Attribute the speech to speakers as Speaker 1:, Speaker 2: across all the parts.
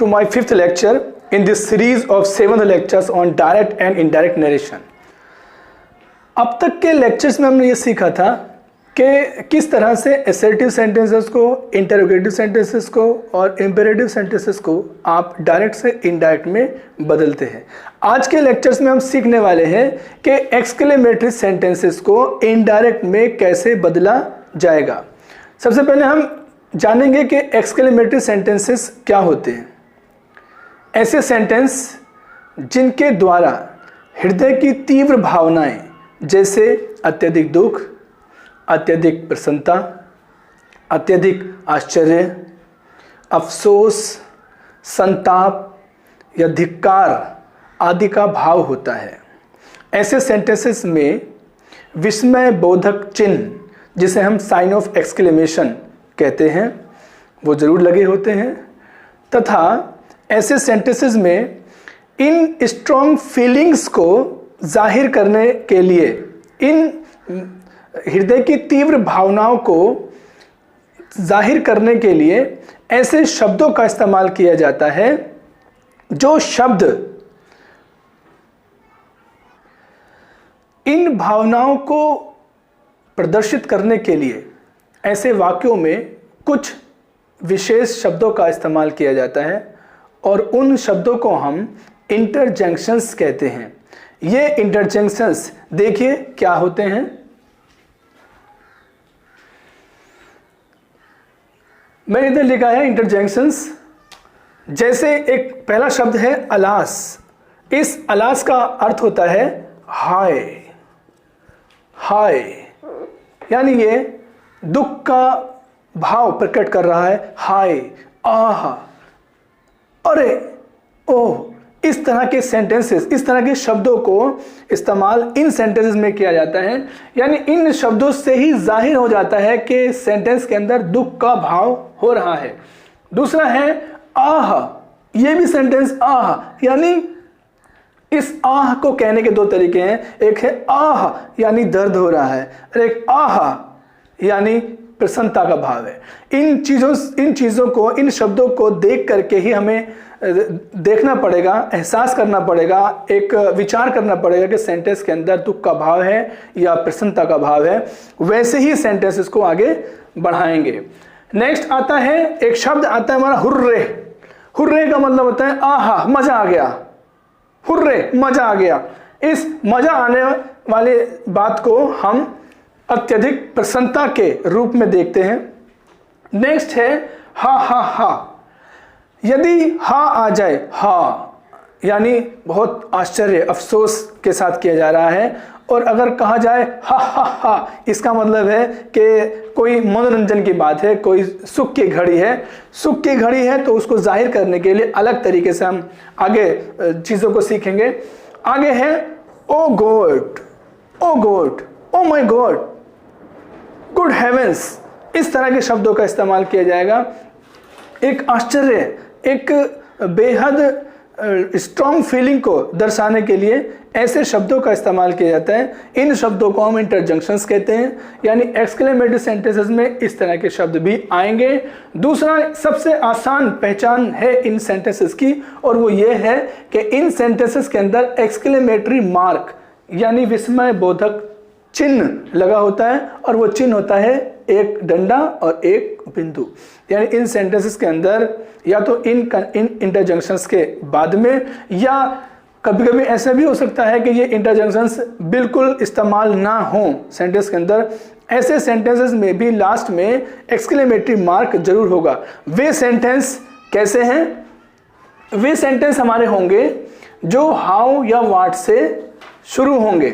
Speaker 1: to my 5th lecture in this series of 7 lectures on direct and indirect narration. अब तक के lectures में हमने ये सीखा था कि किस तरह से असर्टिव सेंटेंसेस को, इंटरोगेटिव सेंटेंसेस को और इंपेरेटिव सेंटेंसेस को आप डायरेक्ट से इनडायरेक्ट में बदलते हैं। आज के लेक्चर्स में हम सीखने वाले हैं कि एक्सक्लेमेटरी सेंटेंसेस को इनडायरेक्ट में कैसे बदला जाएगा। सबसे पहले हम जानेंगे कि एक्सक्लेमेटरी सेंटेंसेस क्या होते हैं। ऐसे सेंटेंस जिनके द्वारा हृदय की तीव्र भावनाएं जैसे अत्यधिक दुख, अत्यधिक प्रसन्नता, अत्यधिक आश्चर्य, अफसोस, संताप या धिक्कार आदि का भाव होता है। ऐसे सेंटेंसेस में विस्मय बोधक चिन्ह, जिसे हम साइन ऑफ एक्सक्लेमेशन कहते हैं, वो जरूर लगे होते हैं तथा ऐसे सेंटेंसेस में इन स्ट्रॉन्ग फीलिंग्स को जाहिर करने के लिए, इन हृदय की तीव्र भावनाओं को जाहिर करने के लिए ऐसे शब्दों का इस्तेमाल किया जाता है जो शब्द इन भावनाओं को प्रदर्शित करने के लिए ऐसे वाक्यों में कुछ विशेष शब्दों का इस्तेमाल किया जाता है और उन शब्दों को हम इंटरजंक्शंस कहते हैं। ये इंटरजंक्शंस देखिए क्या होते हैं। मैंने इधर लिखा है इंटरजंक्शंस। जैसे एक पहला शब्द है अलास। इस अलास का अर्थ होता है हाय। हाय यानी ये दुख का भाव प्रकट कर रहा है। हाय, आह, अरे, ओह। इस तरह के सेंटेंसेस, इस तरह के शब्दों को इस्तेमाल इन सेंटेंसेस में किया जाता है। यानी इन शब्दों से ही जाहिर हो जाता है कि सेंटेंस के अंदर दुख का भाव हो रहा है। दूसरा है आह। ये भी सेंटेंस आह, यानी इस आह को कहने के दो तरीके हैं। एक है आह यानी दर्द हो रहा है और एक आह यानी प्रसन्नता का भाव है। इन चीज़ों को, इन शब्दों को देख करके ही हमें देखना पड़ेगा, एहसास करना पड़ेगा, एक विचार करना पड़ेगा कि सेंटेंस के अंदर दुख का भाव है या प्रसन्नता का भाव है। वैसे ही सेंटेंसेस को आगे बढ़ाएंगे। नेक्स्ट आता है, एक शब्द आता है हमारा हुर्रे। हुर्रे का मतलब होता है आहा, मजा आ गया। हुर्रे, मजा आ गया। इस मजा आने वाले बात को हम अत्यधिक प्रसन्नता के रूप में देखते हैं। नेक्स्ट है हा हा हा। यदि हा आ जाए, हा यानी बहुत आश्चर्य, अफसोस के साथ किया जा रहा है, और अगर कहा जाए हा हा हा, इसका मतलब है कि कोई मनोरंजन की बात है, कोई सुख की घड़ी है। सुख की घड़ी है तो उसको जाहिर करने के लिए अलग तरीके से हम आगे चीज़ों को सीखेंगे। आगे है oh God, oh God, oh my God, good heavens. इस तरह के शब्दों का इस्तेमाल किया जाएगा। एक आश्चर्य, एक बेहद स्ट्रॉन्ग फीलिंग को दर्शाने के लिए ऐसे शब्दों का इस्तेमाल किया जाता है। इन शब्दों को हम इंटरजंक्शंस कहते हैं। यानी एक्सक्लेमेटरी सेंटेंसेस में इस तरह के शब्द भी आएंगे। दूसरा सबसे आसान पहचान है इन सेंटेंसेस की, और वो ये है कि इन सेंटेंसेस के अंदर एक्सक्लेमेटरी मार्क यानी विस्मय बोधक चिन्ह लगा होता है, और वो चिन्ह होता है एक डंडा और एक बिंदु। यानी इन सेंटेंसेस के अंदर या तो इन इंटरजंक्शंस के बाद में, या कभी कभी ऐसा भी हो सकता है कि ये इंटरजंक्शंस बिल्कुल इस्तेमाल ना हो सेंटेंस के अंदर। ऐसे सेंटेंसेस में भी लास्ट में एक्सक्लेमेटरी मार्क जरूर होगा। वे सेंटेंस कैसे हैं? वे सेंटेंस हमारे होंगे जो हाउ या व्हाट से शुरू होंगे।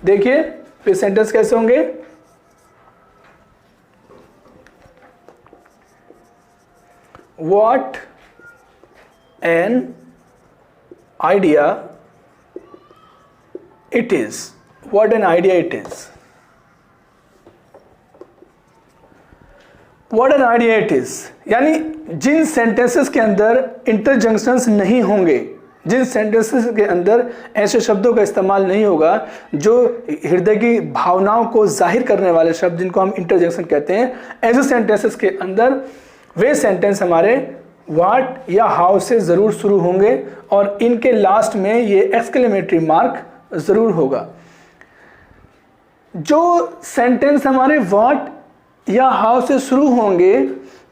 Speaker 1: देखिए वे सेंटेंस कैसे होंगे। What an idea it is. What an idea it is. What an idea it is. यानी जिन सेंटेंसेस के अंदर इंटरजंक्शंस नहीं होंगे, जिन सेंटेंसेस के अंदर ऐसे शब्दों का इस्तेमाल नहीं होगा जो हृदय की भावनाओं को जाहिर करने वाले शब्द, जिनको हम इंटरजेक्शन कहते हैं, ऐसे सेंटेंसेस के अंदर वे सेंटेंस हमारे व्हाट या हाउ से जरूर शुरू होंगे और इनके लास्ट में ये एक्सक्लेमेटरी मार्क जरूर होगा। जो सेंटेंस हमारे व्हाट या हाउ से शुरू होंगे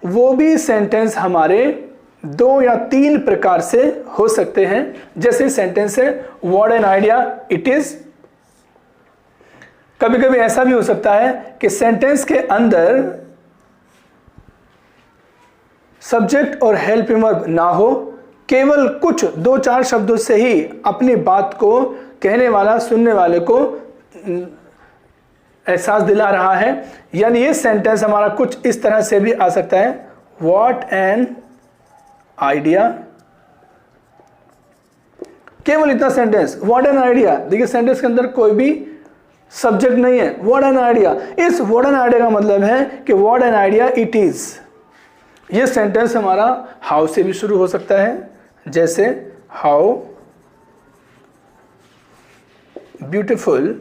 Speaker 1: वो भी सेंटेंस हमारे 2 या 3 प्रकार से हो सकते हैं। जैसे सेंटेंस है what an idea it is. कभी कभी ऐसा भी हो सकता है कि सेंटेंस के अंदर सब्जेक्ट और हेल्पिंग वर्ब ना हो, केवल कुछ 2-4 शब्दों से ही अपनी बात को कहने वाला सुनने वाले को एहसास दिला रहा है, यानी ये सेंटेंस हमारा कुछ इस तरह से भी आ सकता है व्हाट एन आइडिया। केवल इतना सेंटेंस व्हाट एन आइडिया। देखिए सेंटेंस के अंदर कोई भी सब्जेक्ट नहीं है, व्हाट एन आइडिया। इस व्हाट एन आइडिया का मतलब है कि what an idea it is. ये सेंटेंस हमारा हाउ से भी शुरू हो सकता है, जैसे how beautiful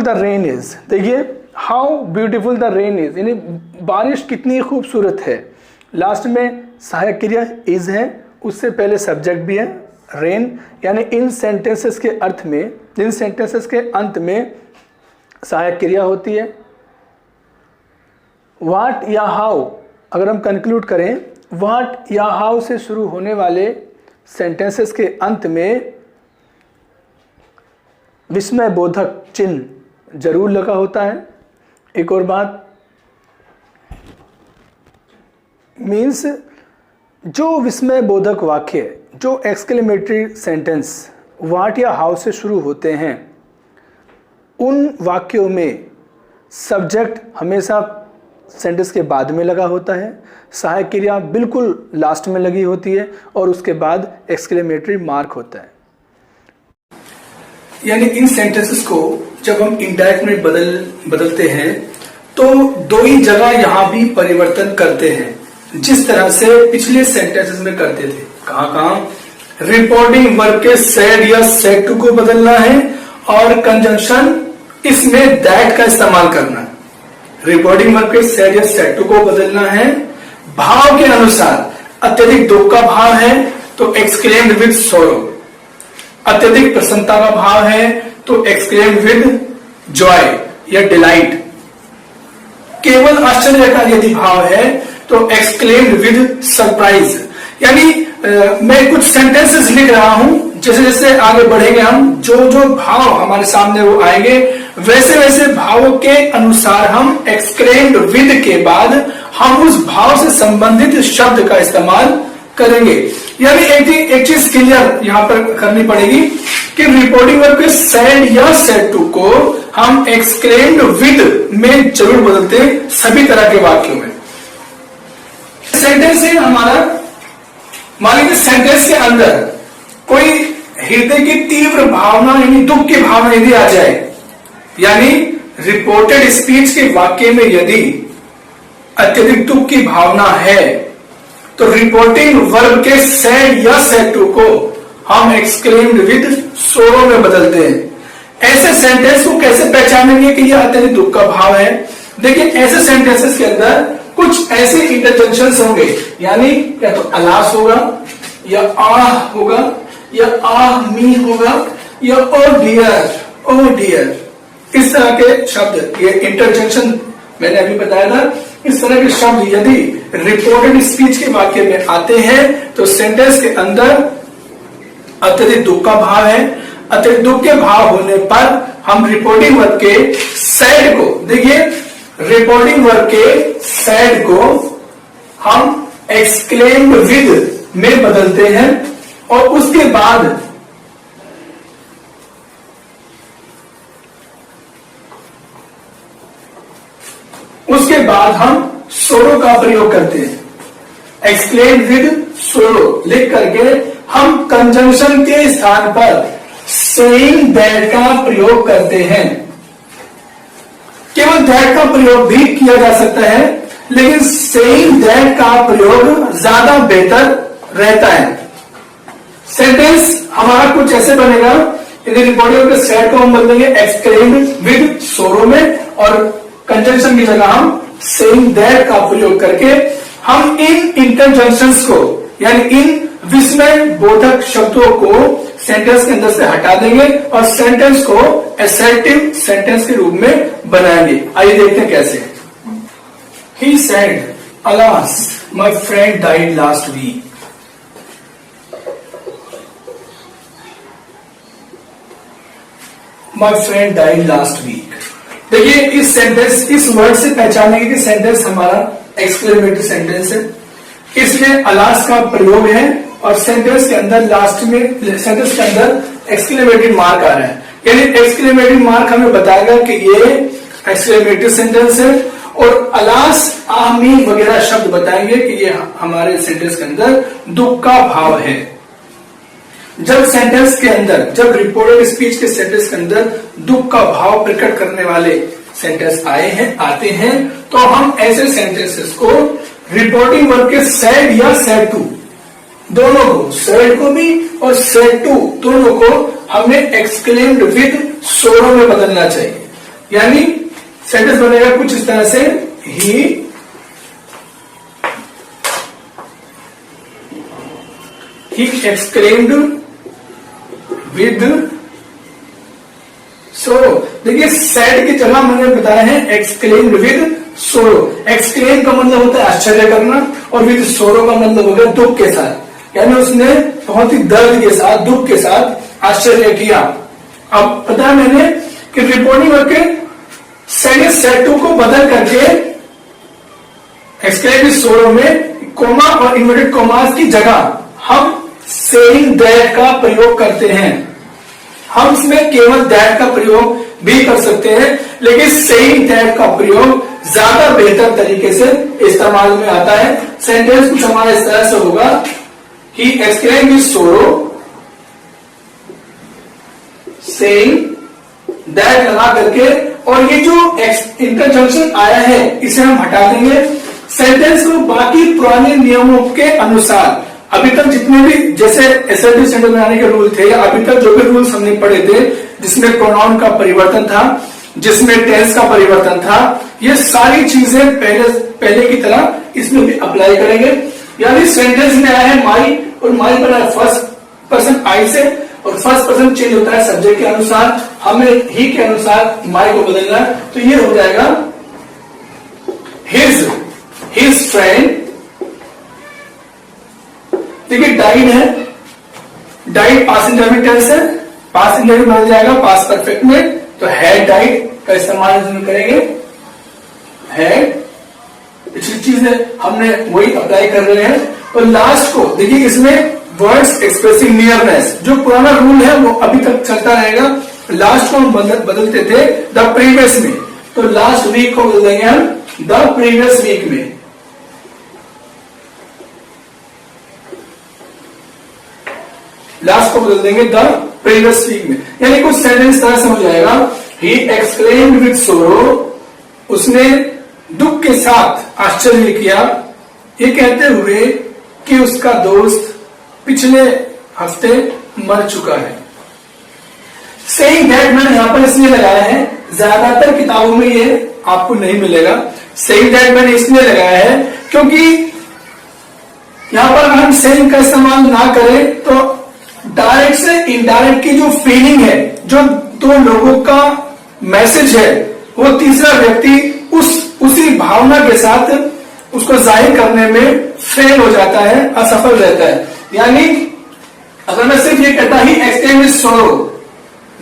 Speaker 1: the rain is. देखिए how beautiful the rain is, यानी बारिश कितनी खूबसूरत है। लास्ट में सहायक क्रिया इज है, उससे पहले सब्जेक्ट भी है रेन, यानी इन सेंटेंसेस के अर्थ में, इन सेंटेंसेस के अंत में सहायक क्रिया होती है। व्हाट या हाउ अगर हम कंक्लूड करें, व्हाट या हाउ से शुरू होने वाले सेंटेंसेस के अंत में विस्मय बोधक चिन्ह जरूर लगा होता है। एक और बात मीन्स जो विस्मय बोधक वाक्य, जो एक्सक्लेमेटरी सेंटेंस व्हाट या हाउ से शुरू होते हैं, उन वाक्यों में सब्जेक्ट हमेशा सेंटेंस के बाद में लगा होता है, सहायक क्रिया बिल्कुल लास्ट में लगी होती है और उसके बाद एक्सक्लेमेटरी मार्क होता है। यानी इन सेंटेंसेस को जब हम इनडायरेक्ट में बदलते हैं तो 2 ही जगह यहां भी परिवर्तन करते हैं, जिस तरह से पिछले सेंटेंसेस में करते थे। कहां रिपोर्टिंग वर्ब के सेड या सेड टू को बदलना है और कंजंक्शन इसमें दैट का इस्तेमाल करना है। रिपोर्टिंग वर्ब के सेड या सेड टू को बदलना है भाव के अनुसार। अत्यधिक दुख का भाव है तो एक्सक्लेम्ड विद सोरो, अत्यधिक प्रसन्नता का भाव है तो एक्सक्लेम्ड विद जॉय या डिलाइट। केवल आश्चर्य का यदि भाव है तो एक्सक्लेम्ड विद सरप्राइज। यानी मैं कुछ सेंटेंसेस लिख रहा हूं, जैसे जैसे आगे बढ़ेंगे हम, जो जो भाव हमारे सामने वो आएंगे, वैसे वैसे भावों के अनुसार हम एक्सक्लेम्ड विद के बाद हम उस भाव से संबंधित शब्द का इस्तेमाल करेंगे। यानी एक चीज क्लियर यहां पर करनी पड़ेगी कि रिपोर्टिंग वर्ब के सेड या सेड टू को हम एक्सक्लेम्ड विद में जरूर बदलते हैं सभी तरह के वाक्यों में। सेंटेंस है हमारा, मान लीजिए सेंटेंस के अंदर कोई हृदय की तीव्र भावना यानी दुख की भावना यदि आ जाए, यानी रिपोर्टेड स्पीच के वाक्य में यदि अत्यधिक दुख की भावना है तो रिपोर्टिंग वर्ब के सेड या सेड टू को हम एक्सक्लेम्ड विद सोरो में बदलते हैं। ऐसे सेंटेंस को कैसे पहचानेंगे कि यह अत्यधिक दुख का भाव है? देखिए ऐसे सेंटेंसेस के अंदर कुछ ऐसे इंटरजेक्शंस होंगे, यानी या तो अलास होगा या आह होगा या आह मी होगा या ओ डियर, इस तरह के शब्द, ये इंटरजेक्शन मैंने अभी बताया था। इस तरह के शब्द यदि रिपोर्टेड स्पीच के वाक्य में आते हैं तो सेंटेंस के अंदर अत्यधिक दुख का भाव है। अत्यधिक दुख के भाव होने पर हम रिपोर्टिंग वर्ब के सैड को, देखिए रिपोर्टिंग वर्ब के सैड को हम एक्सक्लेम्ड विद में बदलते हैं और उसके बाद हम सोरो का प्रयोग करते हैं। एक्सक्लेम्ड विद सोरो लिख करके हम कंजंक्शन के स्थान पर सेइंग दैट का प्रयोग करते हैं। केवल दैट का प्रयोग भी किया जा सकता है, लेकिन सेइंग दैट का प्रयोग ज्यादा बेहतर रहता है। सेंटेंस हमारा कुछ ऐसे बनेगा, यदि रिपोर्टिंग के सेट को हम बदलेंगे एक्सक्लेम्ड विद सोरो में और कंजंक्शन की जगह हम सेइंग दैट का प्रयोग करके हम इन इंटरजंक्शंस को यानी इन विस्मय बोधक शब्दों को सेंटेंस के अंदर से हटा देंगे और सेंटेंस को असर्टिव सेंटेंस के रूप में बनाएंगे। आइए देखते हैं कैसे। He said, "Alas, my friend died last week." My friend died last week. देखिए इस सेंटेंस, इस वर्ड से पहचानेंगे कि सेंटेंस हमारा एक्सक्लेमेटरी सेंटेंस है। इसमें अलास का प्रयोग है और सेंटेंस के अंदर लास्ट में, सेंटेंस के अंदर एक्सक्लेमेटरी मार्क आ रहा है, यानी एक्सक्लेमेटरी मार्क हमें बताएगा कि ये एक्सक्लेमेटरी सेंटेंस है और अलास आमी वगैरह शब्द बताएंगे कि ये हमारे सेंटेंस के अंदर दुख का भाव है। जब सेंटेंस के अंदर, जब रिपोर्टेड स्पीच के सेंटेंस के अंदर दुख का भाव प्रकट करने वाले सेंटेंस आते हैं तो हम ऐसे सेंटेंसेस को रिपोर्टिंग वर्ब के सैड या सैड टू दोनों को, सैड को भी और सैड टू दोनों को हमें एक्सक्लेम्ड विद सोरो में बदलना चाहिए। यानी सेंटेंस बनेगा कुछ इस तरह से, ही एक्सक्लेम्ड विद सोरो। देखिए सैड की जगह मैंने बताया है एक्सक्लेम्ड विद सोरो। एक्सक्लेम का मतलब होता है आश्चर्य करना और विद सोरो का मतलब हो गया दुख के साथ, यानी उसने बहुत ही दर्द के साथ, दुख के साथ आश्चर्य किया। अब पता है मैंने कि रिपोर्टिंग वर्ब के सेड टू को बदल करके एक्सक्लेम विद सोरो में कोमा और इन्वर्टेड कोमास की जगह हम सेइंग दैट का प्रयोग करते हैं। हम इसमें केवल दैट का प्रयोग भी कर सकते हैं, लेकिन सेइंग दैट का प्रयोग ज्यादा बेहतर तरीके से इस्तेमाल में आता है। सेंटेंस कुछ हमारा इस तरह से होगा, ही एक्सक्लेम विद सोरो, सेइंग दैट लगा करके, और ये जो इंटरजंक्शन आया है इसे हम हटा देंगे। सेंटेंस को बाकी पुराने नियमों के अनुसार अभी तक जितने भी जैसे एसर्टिव सेंटेंस बनाने के रूल थे, या अभी तक जो भी रूल्स हमने पढ़े थे जिसमें प्रोनाउन का परिवर्तन था, जिसमें टेंस का परिवर्तन था, ये सारी चीजें पहले की तरह इसमें भी अप्लाई करेंगे। यानी सेंटेंस में आया है माई और माई बना है फर्स्ट पर्सन आई से, और फर्स्ट पर्सन चेंज होता है सब्जेक्ट के अनुसार, हमें ही के अनुसार माई को बदलना है। तो ये हो जाएगा हिज फ्रेंड। देखिए डाइड है, डाइड पास्ट इंडेफिनिट टेंस है, पास्ट इंडेफिनिट बदल जाएगा पास्ट परफेक्ट में, तो हैड डाइड का इस्तेमाल करेंगे। हैड पिछली चीज है हमने वही अप्लाई कर रहे हैं। और लास्ट को देखिए इसमें वर्ड्स एक्सप्रेसिंग नियरनेस, जो पुराना रूल है वो अभी तक चलता रहेगा। लास्ट को हम बदलते थे द प्रीवियस में, तो लास्ट वीक को बदल देंगे हम द प्रीवियस वीक में। लास्ट को बदल देंगे द प्रीवियस वीक में। यानी कुछ सेंटेंस तरह से हो जाएगा, ही एक्सक्लेम्ड विद सोरो, उसने दुख के साथ आश्चर्य किया, ये कहते हुए कि उसका दोस्त पिछले हफ्ते मर चुका है। सेइंग दैट मैंने यहां पर इसलिए लगाया है, ज्यादातर किताबों में ये आपको नहीं मिलेगा। सेइंग दैट मैंने इसलिए लगाया है क्योंकि यहां पर अगर हम सेइंग का इस्तेमाल ना करें तो डायरेक्ट से इनडायरेक्ट की जो फीलिंग है, जो दो लोगों का मैसेज है, वो तीसरा व्यक्ति उसी भावना के साथ उसको जाहिर करने में फेल हो जाता है, असफल रहता है। यानी अगर मैं सिर्फ ये कहता ही एक्सक्लेम विद सोरो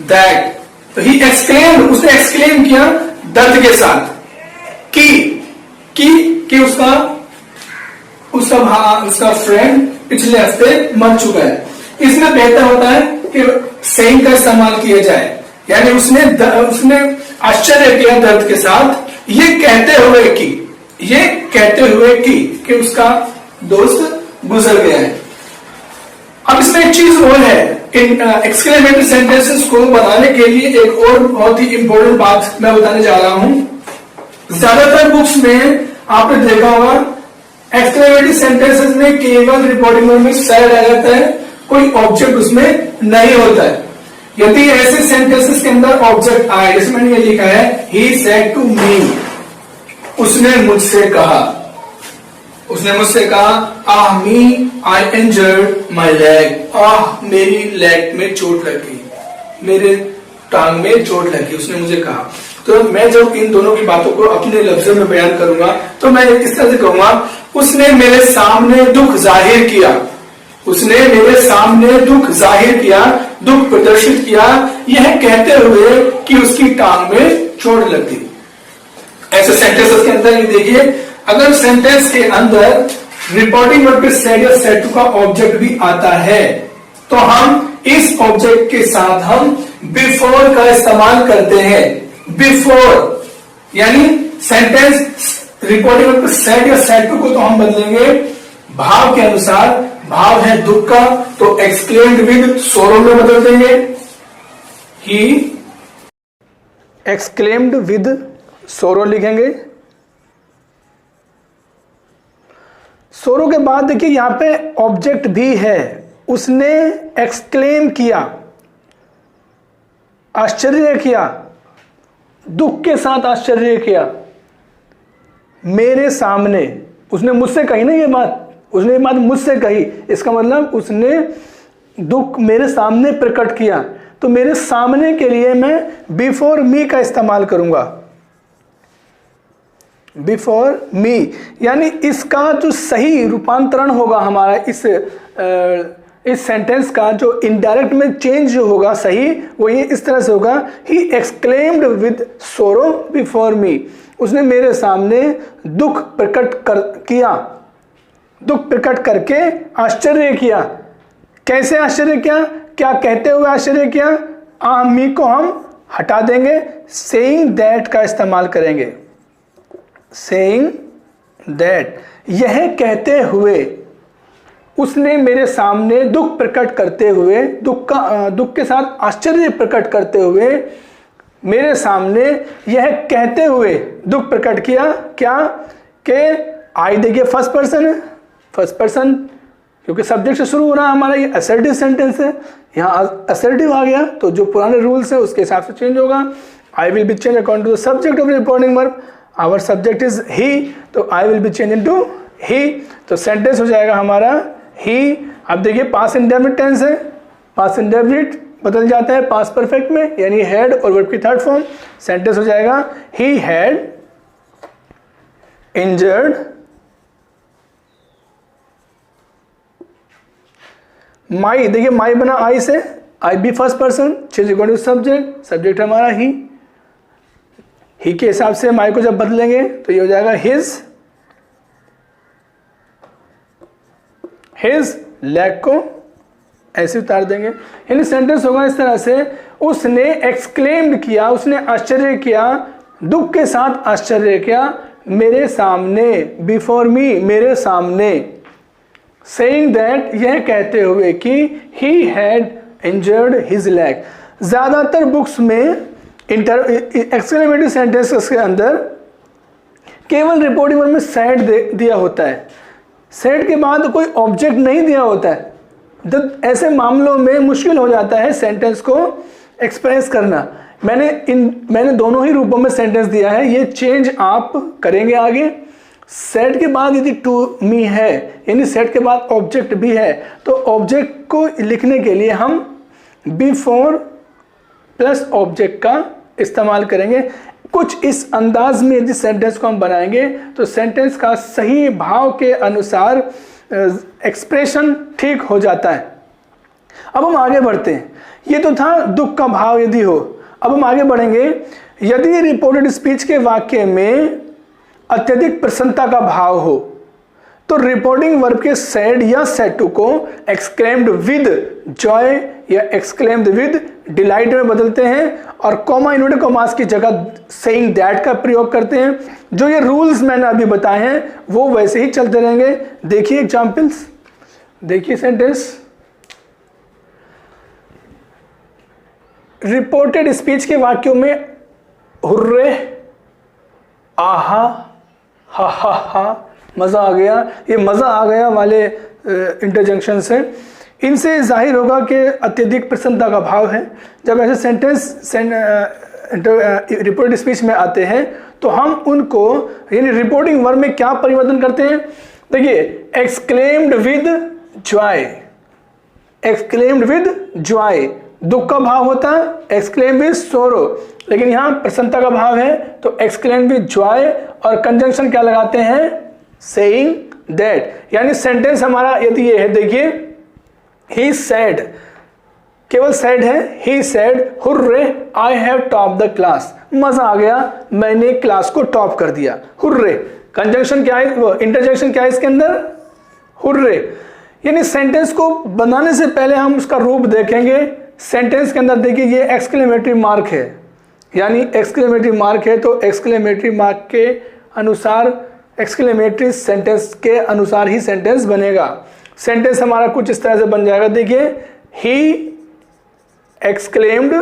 Speaker 1: दैट, तो ही एक्सक्लेम, उसने एक्सक्लेम किया दर्द के साथ कि उसका फ्रेंड पिछले हफ्ते मर चुका है। इसमें बेहतर होता है कि सेइंग का इस्तेमाल किया जाए, यानी उसने आश्चर्य किया दर्द के साथ, ये कहते हुए कि उसका दोस्त गुजर गया है। अब इसमें एक चीज और है, इन एक्सक्लेमेटरी सेंटेंसेस को बनाने के लिए एक और बहुत ही इंपॉर्टेंट बात मैं बताने जा रहा हूं। ज्यादातर बुक्स में आपने देखा होगा एक्सक्लेमेटरी सेंटेंसेस में केवल रिपोर्टिंग में सैड आ जाता है, कोई ऑब्जेक्ट उसमें नहीं होता है। यदि ऐसे सेंटेंसेस के अंदर ऑब्जेक्ट आए, जैसे मैंने ये लिखा है ही सेड टू मी, उसने मुझसे कहा, उसने मुझसे कहा, आह मी आई इंजर्ड माई लेग, आह मेरी लेग में चोट लग गई, मेरे टांग में चोट लगी, उसने मुझे कहा। तो मैं जब इन दोनों की बातों को अपने लफ्जों में बयान करूंगा तो मैं इस तरह से कहूंगा, उसने मेरे सामने दुख जाहिर किया, उसने मेरे सामने दुख जाहिर किया, दुख प्रदर्शित किया, यह कहते हुए कि उसकी टांग में चोट लगी। ऐसे सेंटेंस के अंदर ये देखिए, अगर सेंटेंस के अंदर रिपोर्टिंग वर्ब पे सेड या सेड टू का ऑब्जेक्ट भी आता है तो हम इस ऑब्जेक्ट के साथ हम बिफोर का इस्तेमाल करते हैं। बिफोर यानी सेंटेंस रिपोर्टिंग वर्ब पे सेड या सेड टू को तो हम बदलेंगे भाव के अनुसार। भाव है दुख का तो एक्सक्लेम्ड विद सोरो में बदल देंगे, ही एक्सक्लेम्ड विद सोरो लिखेंगे। सोरो के बाद देखिए यहां पे ऑब्जेक्ट भी है, उसने एक्सक्लेम किया, आश्चर्य किया, दुख के साथ आश्चर्य किया मेरे सामने। उसने मुझसे कही ना ये बात, उसने ये बात मुझसे कही, इसका मतलब उसने दुख मेरे सामने प्रकट किया। तो मेरे सामने के लिए मैं बिफोर मी का इस्तेमाल करूंगा, बिफोर मी। यानी इसका जो सही रूपांतरण होगा हमारा इस सेंटेंस का जो इनडायरेक्ट में चेंज जो होगा सही, वो ये इस तरह से होगा, ही एक्सक्लेम्ड विद सोरो बिफोर मी। उसने मेरे सामने दुख प्रकट किया, दुख प्रकट करके आश्चर्य किया। कैसे आश्चर्य किया? क्या कहते हुए आश्चर्य किया? मी को हम हटा देंगे, सेइंग दैट का इस्तेमाल करेंगे। सेइंग दैट, यह कहते हुए उसने मेरे सामने दुख प्रकट करते हुए, दुख के साथ आश्चर्य प्रकट करते हुए मेरे सामने यह कहते हुए दुख प्रकट किया। क्या? के आई देखिए फर्स्ट पर्सन है, फर्स्ट पर्सन क्योंकि सब्जेक्ट से शुरू हो रहा है हमारा, ये असर्टिव सेंटेंस है, यहाँ असर्टिव आ गया तो जो पुराने रूल्स है उसके हिसाब से चेंज होगा। I will be change according to the subject of reporting verb. Our subject is he, तो I will be change into he, तो सेंटेंस हो जाएगा हमारा ही। अब देखिए पास्ट इंडेफिनिट टेंस है, पास्ट इंडेफिनिट बदल जाता है पास्ट परफेक्ट में, यानी हैड और वर्ब की थर्ड फॉर्म। सेंटेंस हो जाएगा ही हैड इंजर्ड माई। देखिए माई बना आई से, I be first person, change equal to subject, subject हमारा ही के हिसाब से माई को जब बदलेंगे तो ये हो जाएगा हिज लेग को ऐसे उतार देंगे। यानी सेंटेंस होगा इस तरह से, उसने एक्सक्लेम्ड किया, उसने आश्चर्य किया, दुख के साथ आश्चर्य किया मेरे सामने, बिफोर मी, मेरे सामने। सेइंग दैट, यह कहते हुए कि he had injured his leg. ज्यादातर बुक्स में एक्सक्लेमेटरी सेंटेंसेस के अंदर केवल रिपोर्टिंग वर्ब में सैड दिया होता है, सैड के बाद कोई ऑब्जेक्ट नहीं दिया होता है। जब ऐसे मामलों में मुश्किल हो जाता है सेंटेंस को एक्सप्रेस करना। मैंने दोनों ही रूपों में सेंटेंस दिया है, ये चेंज आप करेंगे आगे। सेट के बाद यदि टू मी है, यानी सेट के बाद ऑब्जेक्ट भी है, तो ऑब्जेक्ट को लिखने के लिए हम बिफोर प्लस ऑब्जेक्ट का इस्तेमाल करेंगे। कुछ इस अंदाज में यदि सेंटेंस को हम बनाएंगे तो सेंटेंस का सही भाव के अनुसार एक्सप्रेशन ठीक हो जाता है। अब हम आगे बढ़ते हैं। ये तो था दुख का भाव यदि हो। अब हम आगे बढ़ेंगे। यदि रिपोर्टेड स्पीच के वाक्य में अत्यधिक प्रसन्नता का भाव हो तो रिपोर्टिंग वर्ब के सैड या सैड टू को एक्सक्लेम्ड विद जॉय या एक्सक्लेम्ड विद डिलाइट में बदलते हैं और कॉमा इन्वर्टेड कॉमास की जगह सेइंग दैट का प्रयोग करते हैं। जो ये रूल्स मैंने अभी बताए हैं वो वैसे ही चलते रहेंगे। देखिए एग्जांपल्स, देखिए सेंटेंस। रिपोर्टेड स्पीच के वाक्यों में हुर्रे, आहा, हा हा हा, मजा आ गया, ये मजा आ गया वाले इंटरजेक्शन से, इनसे जाहिर होगा कि अत्यधिक प्रसन्नता का भाव है। जब ऐसे सेंटेंस रिपोर्टेड स्पीच में आते हैं तो हम उनको यानी रिपोर्टिंग वर्ब में क्या परिवर्तन करते हैं, देखिए exclaimed with Joy, exclaimed with Joy दुख का भाव होता है, एक्सक्लेम विद सोरो, लेकिन यहां प्रसन्नता का भाव है तो एक्सक्लेम विद जॉय, और कंजंक्शन क्या लगाते हैं, सेइंग दैट। यानी सेंटेंस हमारा यदि ये है, देखिए ही सेड, केवल सेड है, he said hurray I have top the class, मजा आ गया मैंने क्लास को टॉप कर दिया, हुर्रे। कंजंक्शन क्या है, इंटरजेक्शन क्या है इसके अंदर, हुर्रे। यानी सेंटेंस को बनाने से पहले हम उसका रूप देखेंगे। सेंटेंस के अंदर देखिए ये एक्सक्लेमेटरी मार्क है, यानी एक्सक्लेमेटरी मार्क है तो एक्सक्लेमेटरी मार्क के अनुसार, एक्सक्लेमेटरी सेंटेंस के अनुसार ही सेंटेंस बनेगा। सेंटेंस हमारा कुछ इस तरह से बन जाएगा, देखिए he exclaimed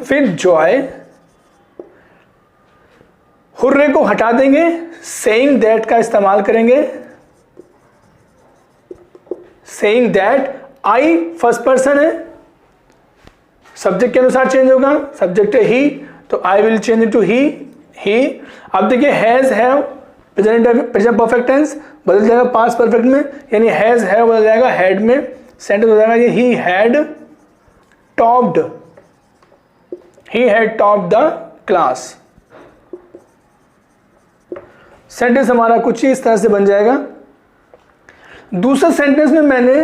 Speaker 1: with joy, hurray को हटा देंगे, सेइंग दैट का इस्तेमाल करेंगे, saying that, I first person है, सब्जेक्ट के अनुसार चेंज होगा, सब्जेक्ट है ही तो I will change to he, he. अब देखिए has have present perfect tense बदल जाएगा पास्ट परफेक्ट में, यानी हैज हैव बदल जाएगा हैड में, सेंटेंस हो जाएगा ये he had topped, he had topped the class. Sentence हमारा कुछ ही इस तरह से बन जाएगा। दूसरे सेंटेंस में मैंने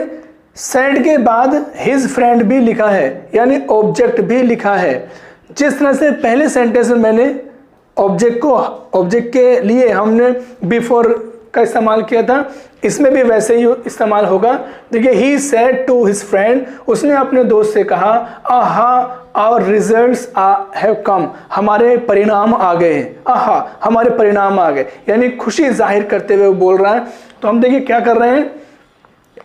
Speaker 1: सेड के बाद हिज फ्रेंड भी लिखा है, यानी ऑब्जेक्ट भी लिखा है। जिस तरह से पहले सेंटेंस में मैंने ऑब्जेक्ट के लिए हमने बिफोर का इस्तेमाल किया था, इसमें भी वैसे ही इस्तेमाल होगा। देखिए he said to his friend, उसने अपने दोस्त से कहा, आहा आवर रिजल्ट्स हैव कम, हमारे परिणाम आ गए हैं, आहा हमारे परिणाम आ गए, यानी खुशी जाहिर करते हुए वो बोल रहा है। तो हम देखिए क्या कर रहे हैं,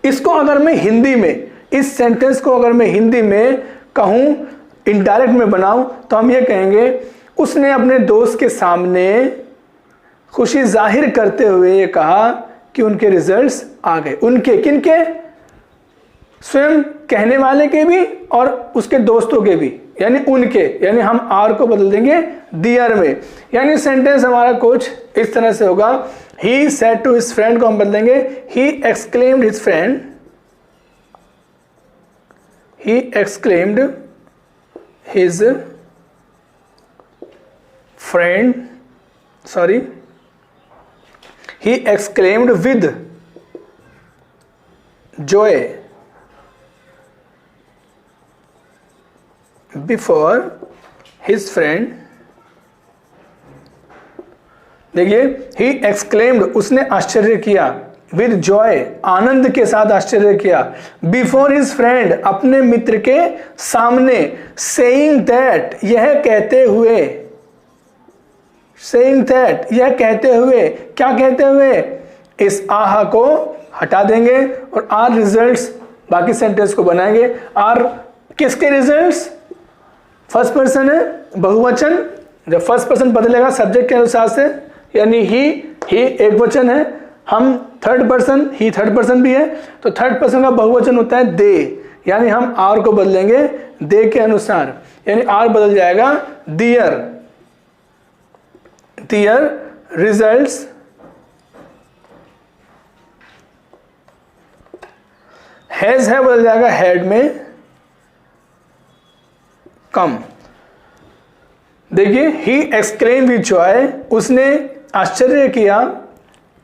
Speaker 1: इसको अगर मैं हिंदी में, इस सेंटेंस को अगर मैं हिंदी में कहूं, इनडायरेक्ट में बनाऊं, तो हम ये कहेंगे उसने अपने दोस्त के सामने खुशी जाहिर करते हुए ये कहा कि उनके रिजल्ट्स आ गए। उनके, किनके, स्वयं कहने वाले के भी और उसके दोस्तों के भी, यानी उनके, यानी हम आर को बदल देंगे दियर में। यानी सेंटेंस हमारा कुछ इस तरह से होगा, he said to his friend को हम बदलेंगे he exclaimed his friend, he exclaimed his friend, sorry, he exclaimed with joy before his friend। देखिए he exclaimed, उसने आश्चर्य किया, with joy, आनंद के साथ आश्चर्य किया, before his friend, अपने मित्र के सामने, saying that, यह कहते हुए, saying that, यह कहते हुए, क्या कहते हुए, इस आहा को हटा देंगे और आर रिजल्ट्स, बाकी सेंटेंस को बनाएंगे। आर किसके रिजल्ट्स, फर्स्ट पर्सन है, बहुवचन, जब फर्स्ट पर्सन बदलेगा सब्जेक्ट के अनुसार से, यानी ही एक वचन है, हम थर्ड पर्सन, ही थर्ड पर्सन भी है, तो थर्ड पर्सन का बहुवचन होता है दे, यानी हम आर को बदलेंगे दे के अनुसार, यानी आर बदल जाएगा दियर, दियर रिजल्ट्स हैज है बदल जाएगा हैड में कम। देखिए ही एक्सक्लेम विद जॉय, उसने आश्चर्य किया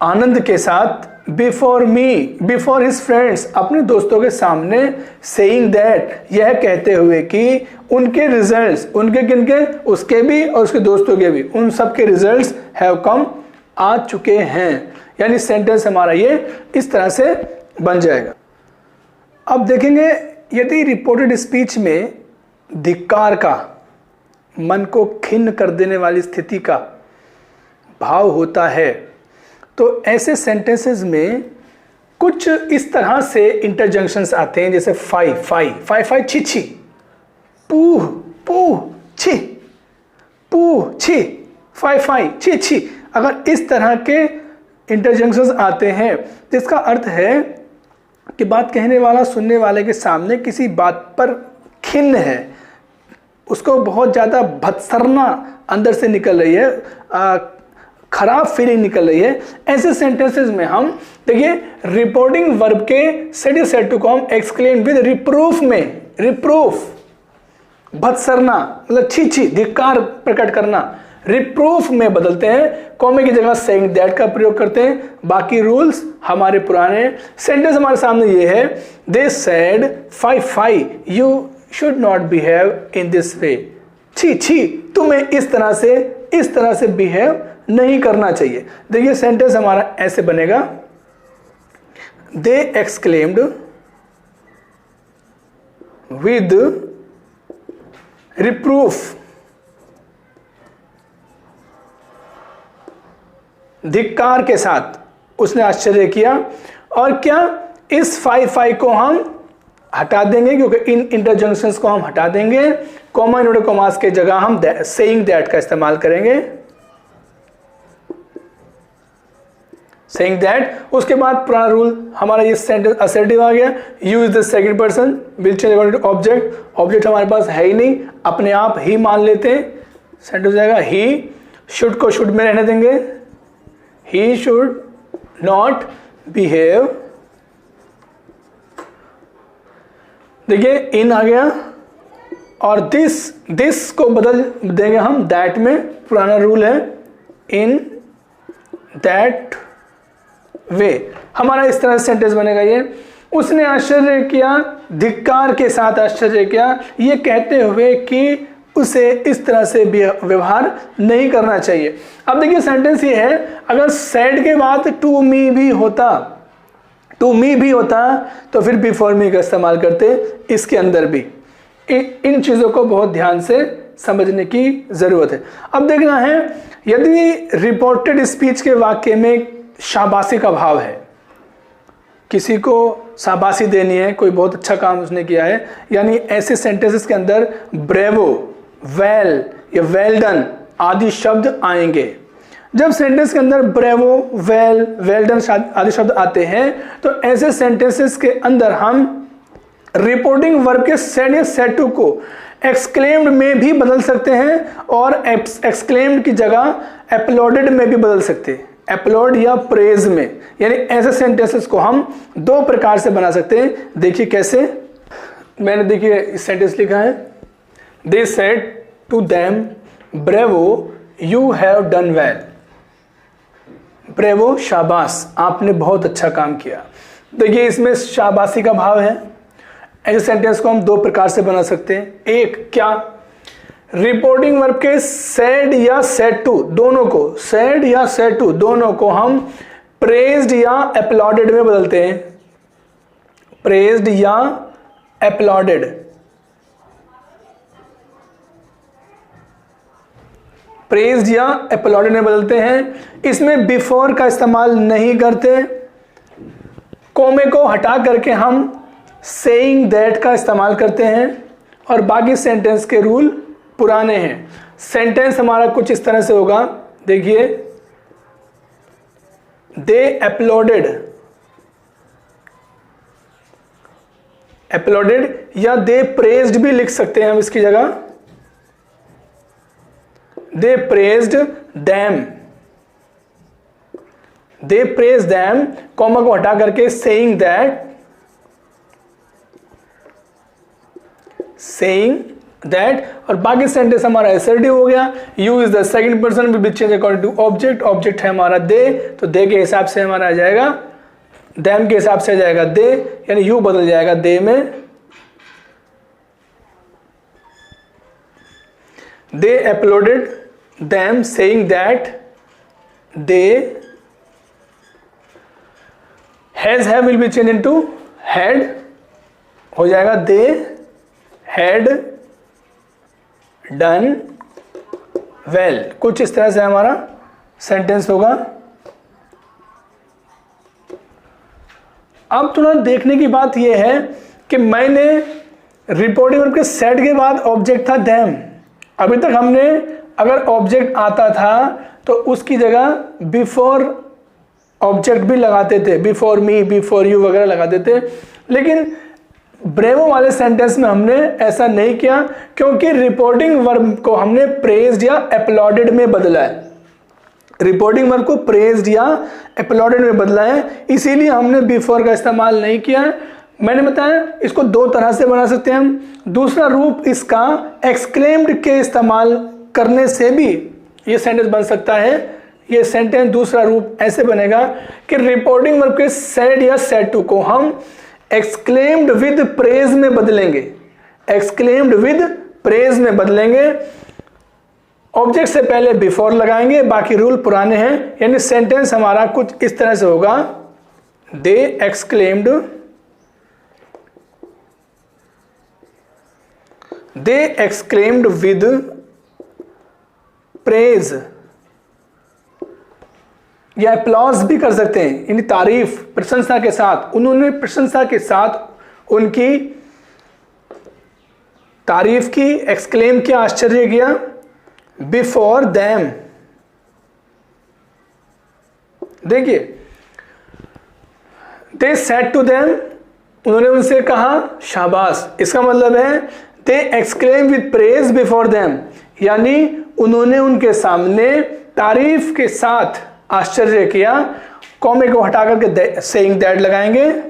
Speaker 1: आनंद के साथ, before me, before his friends, अपने दोस्तों के सामने, सेइंग दैट, यह कहते हुए कि उनके रिजल्ट्स, उनके किनके, उसके भी और उसके दोस्तों के भी, उन सब के रिजल्ट्स हैव कम, आ चुके हैं। यानी सेंटेंस हमारा ये इस तरह से बन जाएगा। अब देखेंगे यदि रिपोर्टेड स्पीच में धिक्कार का, मन को खिन्न कर देने वाली स्थिति का भाव होता है, तो ऐसे सेंटेंसेस में कुछ इस तरह से इंटरजंक्शंस आते हैं, जैसे फाई फाई फाई फाई छी छी, पूह पूह छी, पूह छी, फाई फाई छी छी। अगर इस तरह के इंटरजंक्शंस आते हैं जिसका अर्थ है कि बात कहने वाला सुनने वाले के सामने किसी बात पर खिन्न है, उसको बहुत ज़्यादा भत्सरना अंदर से निकल रही है, खराब फीलिंग निकल रही है, ऐसे सेंटेंसेस में हम देखिए रिपोर्टिंग वर्ब के सेड या सेड टू को हम एक्सक्लेम विद रिप्रूफ में, रिप्रूफ भत्सरना मतलब छी छी धिक्कार प्रकट करना, रिप्रूफ में बदलते हैं, कॉमे की जगह सेइंग दैट का प्रयोग करते हैं। बाकी रूल्स हमारे पुराने। सेंटेंस हमारे सामने ये है, they said fie you should not behave in this way, छी छी तुम्हें इस तरह से बिहेव नहीं करना चाहिए। देखिए सेंटेंस हमारा ऐसे बनेगा, दे एक्सक्लेम्ड विद रिप्रूफ, धिक्कार के साथ उसने आश्चर्य किया। और क्या इस फाई को हम हटा देंगे, क्योंकि इन इंटरजंक्शंस को हम हटा देंगे, कॉमा इन्वर्टेड कॉमास के जगह हम सेइंग दैट का इस्तेमाल करेंगे, सेइंग दैट। उसके बाद पुराना रूल हमारा ये सेंटेंस असर्टिव आ गया, use the second person will change according to object, object हमारे पास है ही नहीं, अपने आप ही मान लेते हैं, सेंटेंस हो जाएगा ही, शुड को शुड में रहने देंगे, ही शुड नॉट बिहेव, देखिए इन आ गया, और दिस को बदल देंगे हम दैट में, पुराना रूल है इन दैट वे, हमारा इस तरह से सेंटेंस बनेगा। ये उसने आश्चर्य किया, धिक्कार के साथ आश्चर्य किया, ये कहते हुए कि उसे इस तरह से व्यवहार नहीं करना चाहिए। अब देखिए सेंटेंस ये है, अगर सैड के बाद टू मी भी होता तो फिर बिफोर मी का इस्तेमाल करते, इसके अंदर भी इन चीज़ों को बहुत ध्यान से समझने की ज़रूरत है। अब देखना है, यदि रिपोर्टेड स्पीच के वाक्य में शाबाशी का भाव है, किसी को शाबाशी देनी है, कोई बहुत अच्छा काम उसने किया है, यानी ऐसे सेंटेंसेस के अंदर ब्रेवो, वेल या वेल डन आदि शब्द आएंगे। जब सेंटेंस के अंदर ब्रेवो, वेल डन आदि शब्द आते हैं, तो ऐसे सेंटेंसेस के अंदर हम रिपोर्टिंग वर्ब के सेड या सेड टू को एक्सक्लेम्ड में भी बदल सकते हैं, और एक्सक्लेम्ड की जगह एप्लॉडेड में भी बदल सकते हैं, एप्लॉड या प्रेज में। यानी ऐसे सेंटेंसेस को हम दो प्रकार से बना सकते हैं। देखिए कैसे, मैंने देखिए इस सेंटेंस लिखा है, they said to them bravo you have done well, bravo शाबाश आपने बहुत अच्छा काम किया। देखिए इसमें शाबाशी का भाव है। ऐसे सेंटेंस को हम दो प्रकार से बना सकते हैं। एक क्या, रिपोर्टिंग वर्ब के सेड या सेड टू दोनों को, सेड या सेड टू दोनों को हम प्रेज्ड या एप्लॉडेड में बदलते हैं, प्रेज्ड या एप्लॉडेड, प्रेज्ड या एप्लॉडेड में बदलते हैं। इसमें बिफोर का इस्तेमाल नहीं करते, कोमे को हटा करके हम सेइंग दैट का इस्तेमाल करते हैं, और बाकी सेंटेंस के रूल पुराने हैं। सेंटेंस हमारा कुछ इस तरह से होगा, देखिए दे एप्लॉडेड, एप्लॉडेड या दे प्रेज्ड भी लिख सकते हैं हम इसकी जगह, दे प्रेज्ड दैम, दे प्रेज दैम, कॉमा को हटा करके सेइंग दैट, सेइंग दैट, और बाकी सेंटेंस हमारा असर्टिव हो गया। You is the second person will be change according to object, object है हमारा दे, तो दे के हिसाब से हमारा आ जाएगा, दैम के हिसाब से आ जाएगा दे, यानी यू बदल जाएगा दे में। दे uploaded them saying that they, has have will be changed into had, हो जाएगा they had done well। कुछ इस तरह से हमारा सेंटेंस होगा। अब थोड़ा देखने की बात यह है कि मैंने रिपोर्टिंग वर्ब के सेड के बाद ऑब्जेक्ट था them, अभी तक हमने अगर ऑब्जेक्ट आता था तो उसकी जगह बिफोर ऑब्जेक्ट भी लगाते थे, बिफोर मी, बिफोर यू वगैरह लगाते थे, लेकिन ब्रेवो वाले सेंटेंस में हमने ऐसा नहीं किया, क्योंकि रिपोर्टिंग वर्ब को हमने प्रेज्ड या अपलॉडेड में बदला है। रिपोर्टिंग वर्ब को प्रेज्ड या अपलॉडेड में बदला है, इसीलिए हमने बिफोर का इस्तेमाल नहीं किया है। मैंने बताया इसको दो तरह से बना सकते हैं हम। दूसरा रूप इसका एक्सक्लेम्ड के इस्तेमाल करने से भी ये सेंटेंस बन सकता है। ये सेंटेंस दूसरा रूप ऐसे बनेगा कि रिपोर्टिंग वर्ब के सेड या सेड टू को हम एक्सक्लेम्ड विद प्रेज में बदलेंगे, एक्सक्लेम्ड विद प्रेज में बदलेंगे। ऑब्जेक्ट से पहले बिफोर लगाएंगे, बाकी रूल पुराने हैं। यानी सेंटेंस हमारा कुछ इस तरह से होगा, दे एक्सक्लेम्ड विद प्रेज, या अप्लॉज भी कर सकते हैं, यानी तारीफ प्रशंसा के साथ। उन्होंने प्रशंसा के साथ उनकी तारीफ की, एक्सक्लेम किया, आश्चर्य किया। बिफोर देम, देखिए दे सेड टू देम, उन्होंने उनसे कहा शाबाश। इसका मतलब है they exclaim with praise before them, यानी उन्होंने उनके सामने तारीफ के साथ आश्चर्य किया। कॉमे को हटा करके सेइंग दैट लगाएंगे,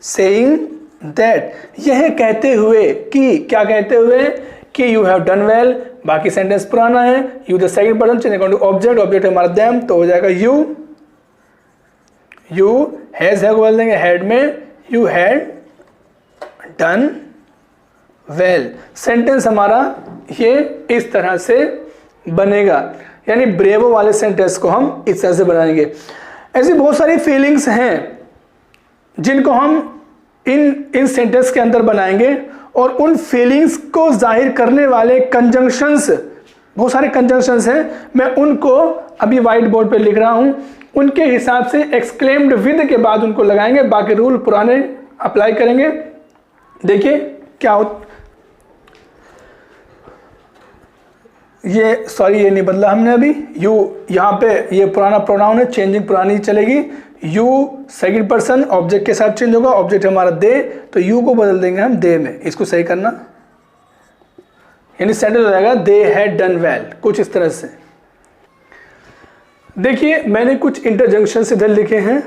Speaker 1: सेइंग दैट, यह कहते हुए कि, क्या कहते हुए कि यू हैव डन वेल। बाकी सेंटेंस पुराना है, you the second person change according to object, object हमारा देम, तो हो जाएगा यू हैज है बोल देंगे हेड में, you had done well. Sentence हमारा ये इस तरह से बनेगा, यानी ब्रेवो वाले सेंटेंस को हम इस तरह से बनाएंगे। ऐसी बहुत सारी फीलिंग्स हैं जिनको हम इन सेंटेंस के अंदर बनाएंगे, और उन फीलिंग्स को जाहिर करने वाले कंजंक्शंस, बहुत सारे कंजंक्शंस हैं, मैं उनको अभी व्हाइट बोर्ड पे लिख रहा हूं। उनके हिसाब से एक्सक्लेम्ड विद के बाद उनको लगाएंगे, बाकी रूल पुराने अप्लाई करेंगे। देखिए क्या हो, ये नहीं बदला हमने अभी। यू यहाँ पे ये पुराना प्रोनाउन है, चेंजिंग पुरानी चलेगी। यू सेकंड पर्सन ऑब्जेक्ट के साथ चेंज होगा, ऑब्जेक्ट हमारा दे, तो यू को बदल देंगे हम दे में। इसको सही करना, यानी सेंटेंस हो जाएगा दे हैड डन वेल, कुछ इस तरह से। देखिए मैंने कुछ इंटरजंक्शन इधर लिखे हैं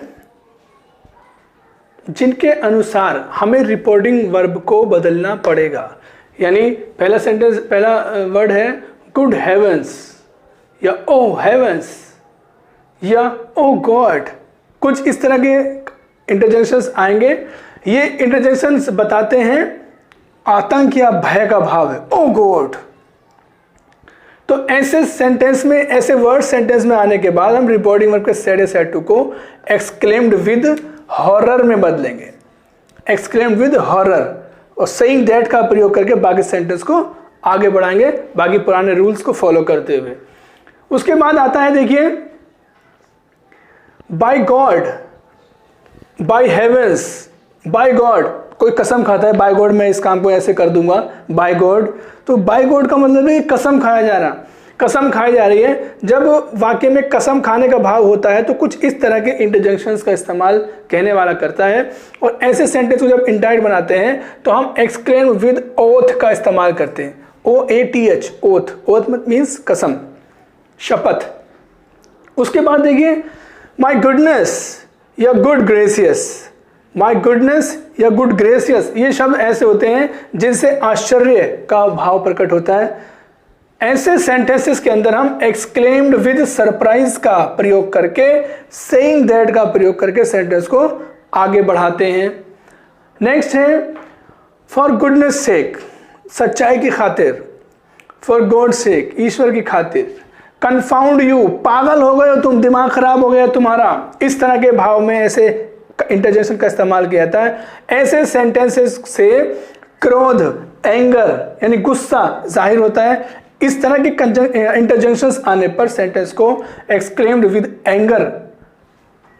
Speaker 1: जिनके अनुसार हमें रिपोर्टिंग वर्ब को बदलना पड़ेगा। यानी पहला सेंटेंस, पहला वर्ड है गुड हेवंस, या ओ हेवंस, या ओ गॉड, कुछ इस तरह के इंटरजेक्शंस आएंगे। ये इंटरजेक्शंस बताते हैं आतंक या भय का भाव है, ओ गॉड। तो ऐसे सेंटेंस में, ऐसे वर्ड सेंटेंस में आने के बाद हम रिपोर्टिंग वर्ब के सेड या सेड टू को एक्सक्लेम्ड विद हॉरर में बदलेंगे, एक्सक्लेम्ड विद हॉरर, और सेइंग दैट का प्रयोग करके बाकी सेंटेंस को आगे बढ़ाएंगे, बाकी पुराने रूल्स को फॉलो करते हुए। उसके बाद आता है, देखिए by God, by heavens, by God, कोई कसम खाता है बाय गॉड मैं इस काम को ऐसे कर दूंगा, बाय गॉड। तो बाय गॉड का मतलब है कसम खाया जा रहा, कसम खाई जा रही है। जब वाक्य में कसम खाने का भाव होता है तो कुछ इस तरह के इंटरजेक्शंस का इस्तेमाल कहने वाला करता है। और ऐसे सेंटेंस को जब इंडायरेक्ट बनाते हैं तो हम एक्सक्लेम विद ओथ का इस्तेमाल करते हैं, OATH, ओथ, ओथ मीन्स कसम, शपथ। उसके बाद देखिए माई गुडनेस या गुड ग्रेसियस, माई गुडनेस या गुड ग्रेसियस, ये शब्द ऐसे होते हैं जिनसे आश्चर्य का भाव प्रकट होता है। ऐसे सेंटेंसेस के अंदर हम एक्सक्लेम्ड विद सरप्राइज का प्रयोग करके, सेइंग दैट का प्रयोग करके सेंटेंस को आगे बढ़ाते हैं। नेक्स्ट है फॉर गुडनेस सेक, सच्चाई की खातिर, फॉर गॉड सेक, ईश्वर की खातिर। कन्फाउंड यू, पागल हो गए हो तुम, दिमाग खराब हो गया तुम्हारा, इस तरह के भाव में ऐसे इंटरजेक्शन का इस्तेमाल किया जाता है। ऐसे सेंटेंसेस से क्रोध, एंगर यानी गुस्सा जाहिर होता है। इस तरह के इंटरजेक्शंस आने पर सेंटेंस को एक्सक्लेम्ड विद एंगर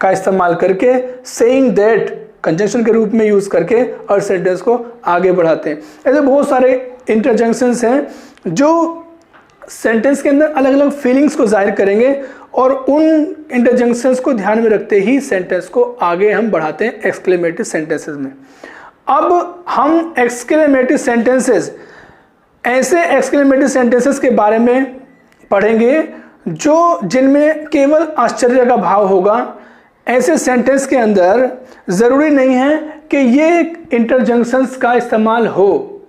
Speaker 1: का इस्तेमाल करके, सेइंग दैट कंजंक्शन के रूप में यूज करके और सेंटेंस को आगे बढ़ाते हैं। ऐसे बहुत सारे इंटरजेक्शंस हैं जो सेंटेंस के अंदर अलग अलग फीलिंग्स को जाहिर करेंगे और उन इंटरजेक्शंस को ध्यान में रखते ही सेंटेंस को आगे हम बढ़ाते हैं एक्सक्लेमेटिव सेंटेंसेस में। अब हम एक्सक्लेमेटिव सेंटेंसेस, ऐसे एक्सक्लेमेटिव सेंटेंसेस के बारे में पढ़ेंगे जिनमें केवल आश्चर्य का भाव होगा। ऐसे सेंटेंस के अंदर ज़रूरी नहीं है कि ये इंटरजंक्शंस का इस्तेमाल हो।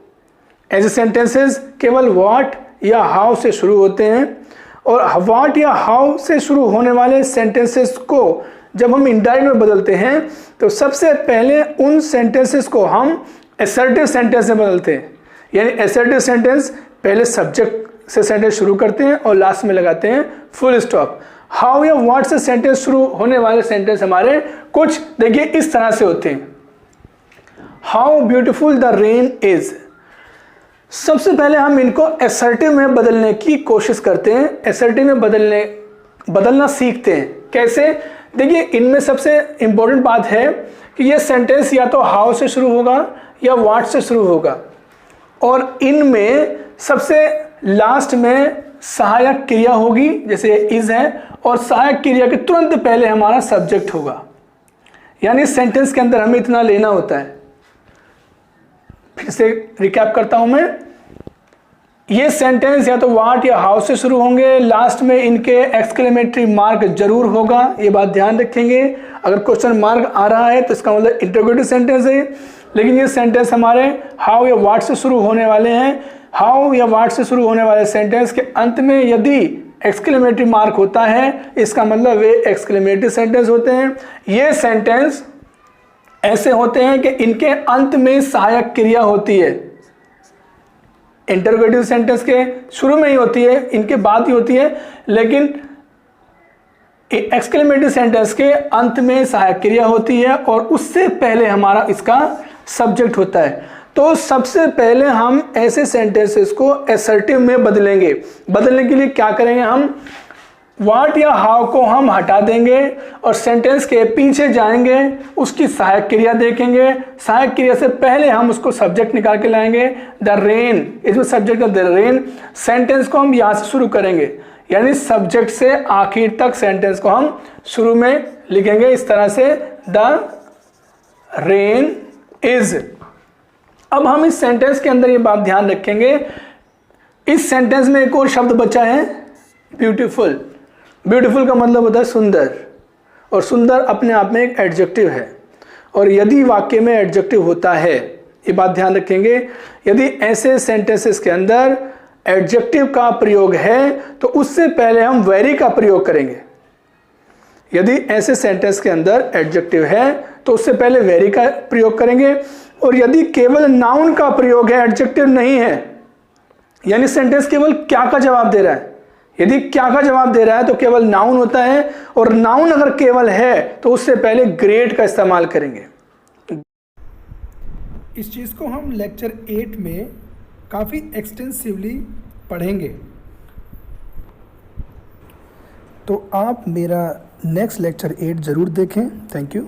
Speaker 1: ऐसे सेंटेंसेस केवल व्हाट या हाउ से शुरू होते हैं, और व्हाट या हाउ से शुरू होने वाले सेंटेंसेस को जब हम इनडायरेक्ट में बदलते हैं तो सबसे पहले उन सेंटेंसेस को हम असर्टिव सेंटेंस में बदलते हैं। यानी असर्टिव सेंटेंस पहले सब्जेक्ट से सेंटेंस शुरू करते हैं और लास्ट में लगाते हैं फुल स्टॉप। हाउ या व्हाट से सेंटेंस शुरू होने वाले सेंटेंस हमारे कुछ देखिए इस तरह से होते हैं। How beautiful the rain is. सबसे पहले हम इनको असर्टिव में बदलने की कोशिश करते हैं, असर्टिव में बदलना सीखते हैं। कैसे? देखिए इनमें सबसे इंपॉर्टेंट बात है कि ये सेंटेंस या तो हाउ से शुरू होगा या व्हाट से शुरू होगा, और इनमें सबसे लास्ट में सहायक क्रिया होगी, जैसे इज है, और सहायक क्रिया के तुरंत पहले हमारा सब्जेक्ट होगा। यानी सेंटेंस के अंदर हमें इतना लेना होता है। फिर से रिकैप करता हूं मैं, ये सेंटेंस या तो व्हाट या हाउ से शुरू होंगे, लास्ट में इनके एक्सक्लेमेटरी मार्क जरूर होगा, ये बात ध्यान रखेंगे। अगर क्वेश्चन मार्क आ रहा है तो इसका मतलब इंटरोगेटिव सेंटेंस है, लेकिन ये सेंटेंस हमारे हाउ या व्हाट से शुरू होने वाले हैं। हाउ या व्हाट से शुरू होने वाले सेंटेंस के अंत में यदि एक्सक्लेमेटरी मार्क होता है, इसका मतलब वे एक्सक्लेमेटरी सेंटेंस होते हैं। ये सेंटेंस ऐसे होते हैं कि इनके अंत में सहायक क्रिया होती है। इंटरोगेटिव सेंटेंस के शुरू में ही होती है, इनके बाद ही होती है, लेकिन एक्सक्लेमेटरी सेंटेंस के अंत में सहायक क्रिया होती है और उससे पहले हमारा इसका सब्जेक्ट होता है। तो सबसे पहले हम ऐसे सेंटेंसेस को असर्टिव में बदलेंगे। बदलने के लिए क्या करेंगे? हम व्हाट या हाउ को हम हटा देंगे और सेंटेंस के पीछे जाएंगे, उसकी सहायक क्रिया देखेंगे। सहायक क्रिया से पहले हम उसको सब्जेक्ट निकाल के लाएंगे, द रेन, इसमें सब्जेक्ट द रेन। सेंटेंस को हम यहां से शुरू करेंगे, यानी सब्जेक्ट से आखिर तक सेंटेंस को हम शुरू में लिखेंगे इस तरह से, द रेन इज। अब हम इस सेंटेंस के अंदर ये बात ध्यान रखेंगे, इस सेंटेंस में एक और शब्द बचा है, ब्यूटीफुल। ब्यूटीफुल का मतलब होता है सुंदर, और सुंदर अपने आप में एक एडजेक्टिव है। और यदि वाक्य में एडजेक्टिव होता है, ये बात ध्यान रखेंगे, यदि ऐसे सेंटेंसेस के अंदर एडजेक्टिव का प्रयोग है तो उससे पहले हम वेरी का प्रयोग करेंगे। यदि ऐसे सेंटेंस के अंदर एडजेक्टिव है तो उससे पहले वेरी का प्रयोग करेंगे। और यदि केवल नाउन का प्रयोग है, एडजेक्टिव नहीं है, यानी सेंटेंस केवल क्या का जवाब दे रहा है, यदि क्या का जवाब दे रहा है तो केवल नाउन होता है, और नाउन अगर केवल है तो उससे पहले ग्रेट का इस्तेमाल करेंगे। इस चीज़ को हम लेक्चर 8 में काफ़ी एक्सटेंसिवली पढ़ेंगे, तो आप मेरा नेक्स्ट लेक्चर 8 ज़रूर देखें। Thank you.